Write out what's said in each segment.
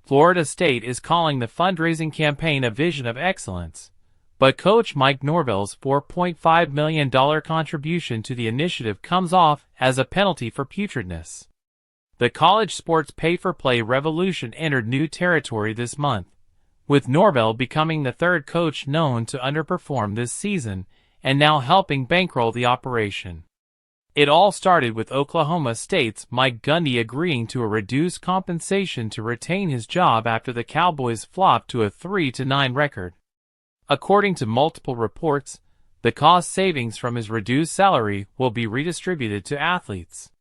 Florida State is calling the fundraising campaign a vision of excellence, but Coach Mike Norvell's $4.5 million contribution to the initiative comes off as a penalty for putridness. The college sports pay-for-play revolution entered new territory this month, with Norvell becoming the third coach known to underperform this season and now helping bankroll the operation. It all started with Oklahoma State's Mike Gundy agreeing to a reduced compensation to retain his job after the Cowboys flopped to a 3-9 record. According to multiple reports, the cost savings from his reduced salary will be redistributed to athletes.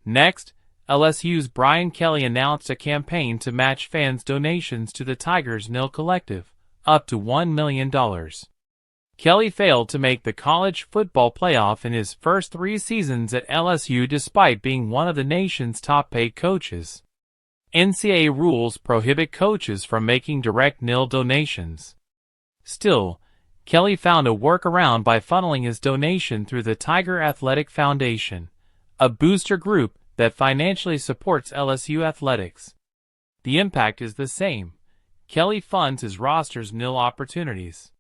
Next, LSU's Brian Kelly announced a campaign to match fans' donations to the Tigers' NIL Collective, up to $1 million. Kelly failed to make the college football playoff in his first 3 seasons at LSU despite being one of the nation's top-paid coaches. NCAA rules prohibit coaches from making direct NIL donations. Still, Kelly found a workaround by funneling his donation through the Tiger Athletic Foundation, a booster group that financially supports LSU athletics. The impact is the same. Kelly funds his roster's NIL opportunities.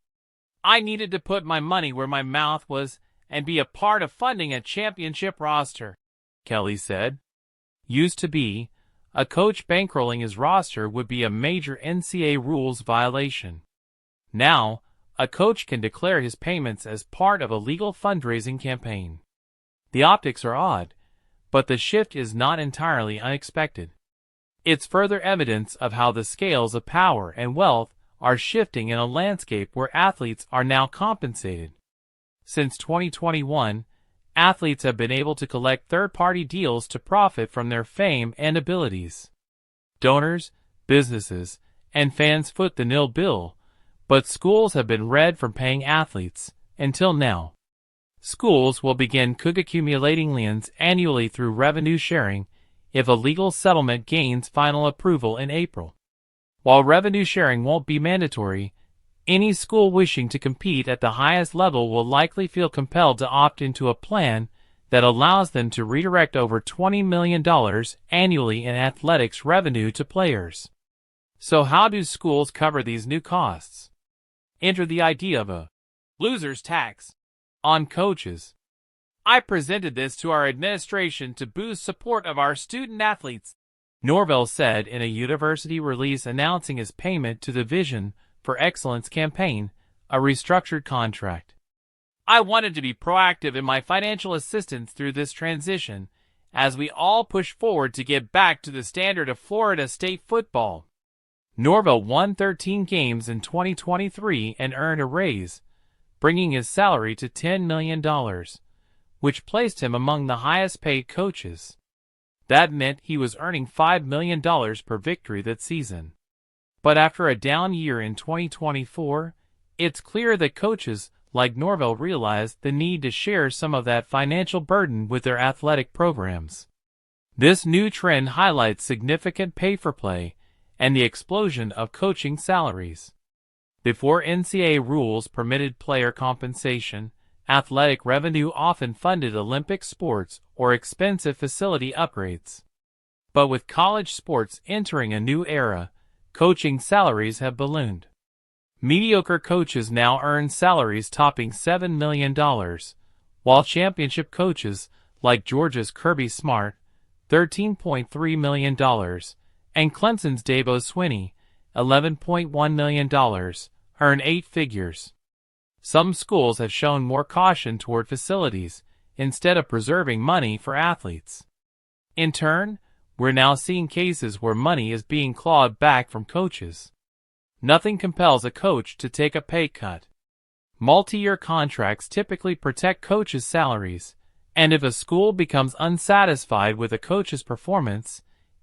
"I needed to put my money where my mouth was and be a part of funding a championship roster," Kelly said. Used to be, a coach bankrolling his roster would be a major NCAA rules violation. Now, a coach can declare his payments as part of a legal fundraising campaign. The optics are odd, but the shift is not entirely unexpected. It's further evidence of how the scales of power and wealth are shifting in a landscape where athletes are now compensated. Since 2021, athletes have been able to collect third-party deals to profit from their fame and abilities. Donors, businesses, and fans foot the NIL bill, but schools have been red from paying athletes, until now. Schools will begin accumulating liens annually through revenue sharing if a legal settlement gains final approval in April. While revenue sharing won't be mandatory, any school wishing to compete at the highest level will likely feel compelled to opt into a plan that allows them to redirect over $20 million annually in athletics revenue to players. So how do schools cover these new costs? Enter the idea of a loser's tax on coaches. "I presented this to our administration to boost support of our student athletes," Norvell said in a university release announcing his payment to the Vision for Excellence campaign, a restructured contract. "I wanted to be proactive in my financial assistance through this transition, as we all push forward to get back to the standard of Florida State football." Norvell won 13 games in 2023 and earned a raise, bringing his salary to $10 million, which placed him among the highest-paid coaches. That meant he was earning $5 million per victory that season. But after a down year in 2024, it's clear that coaches like Norvell realized the need to share some of that financial burden with their athletic programs. This new trend highlights significant pay-for-play and the explosion of coaching salaries. Before NCAA rules permitted player compensation, athletic revenue often funded Olympic sports or expensive facility upgrades. But with college sports entering a new era, coaching salaries have ballooned. Mediocre coaches now earn salaries topping $7 million, while championship coaches like Georgia's Kirby Smart, $13.3 million, and Clemson's Dabo Swinney, $11.1 million, earn 8 figures. Some schools have shown more caution toward facilities instead of preserving money for athletes. In turn, we're now seeing cases where money is being clawed back from coaches. Nothing compels a coach to take a pay cut. Multi-year contracts typically protect coaches' salaries, and if a school becomes unsatisfied with a coach's performance,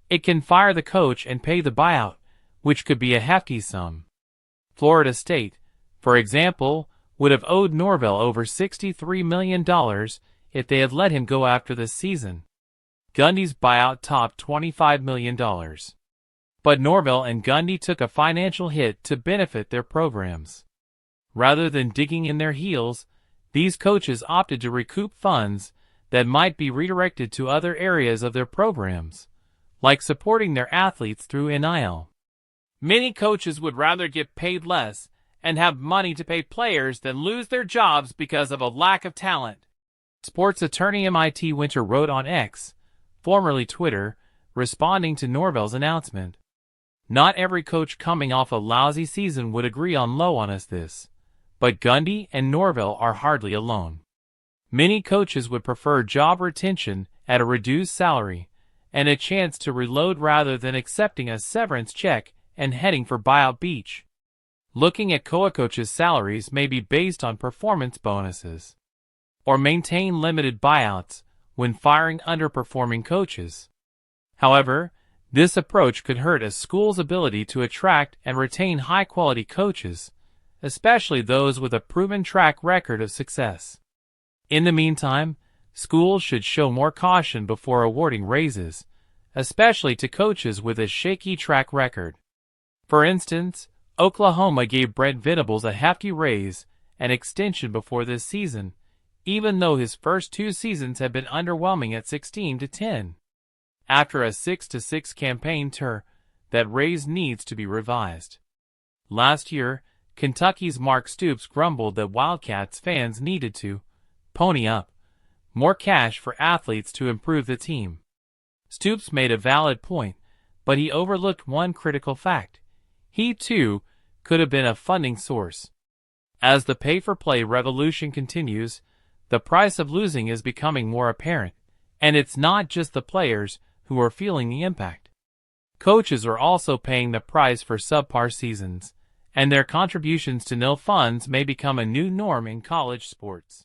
it can fire the coach and pay the buyout, which could be a hefty sum. Florida State, for example, would have owed Norvell over $63 million if they had let him go after this season. Gundy's buyout topped $25 million. But Norvell and Gundy took a financial hit to benefit their programs. Rather than digging in their heels, these coaches opted to recoup funds that might be redirected to other areas of their programs, like supporting their athletes through NIL. Many coaches would rather get paid less and have money to pay players than lose their jobs because of a lack of talent. Sports attorney MIT Winter wrote on X, formerly Twitter, responding to Norvell's announcement. Not every coach coming off a lousy season would agree on low on this, but Gundy and Norvell are hardly alone. Many coaches would prefer job retention at a reduced salary and a chance to reload rather than accepting a severance check and heading for buyout beach. Looking at coaches' salaries may be based on performance bonuses or maintain limited buyouts when firing underperforming coaches. However, this approach could hurt a school's ability to attract and retain high-quality coaches, especially those with a proven track record of success. In the meantime, schools should show more caution before awarding raises, especially to coaches with a shaky track record. For instance, Oklahoma gave Brent Venables a hefty raise and extension before this season, even though his first 2 seasons had been underwhelming at 16-10. After a 6-6 campaign tour, that raise needs to be revised. Last year, Kentucky's Mark Stoops grumbled that Wildcats fans needed to pony up more cash for athletes to improve the team. Stoops made a valid point, but he overlooked one critical fact. He, too, could have been a funding source. As the pay-for-play revolution continues, the price of losing is becoming more apparent, and it's not just the players who are feeling the impact. Coaches are also paying the price for subpar seasons, and their contributions to NIL funds may become a new norm in college sports.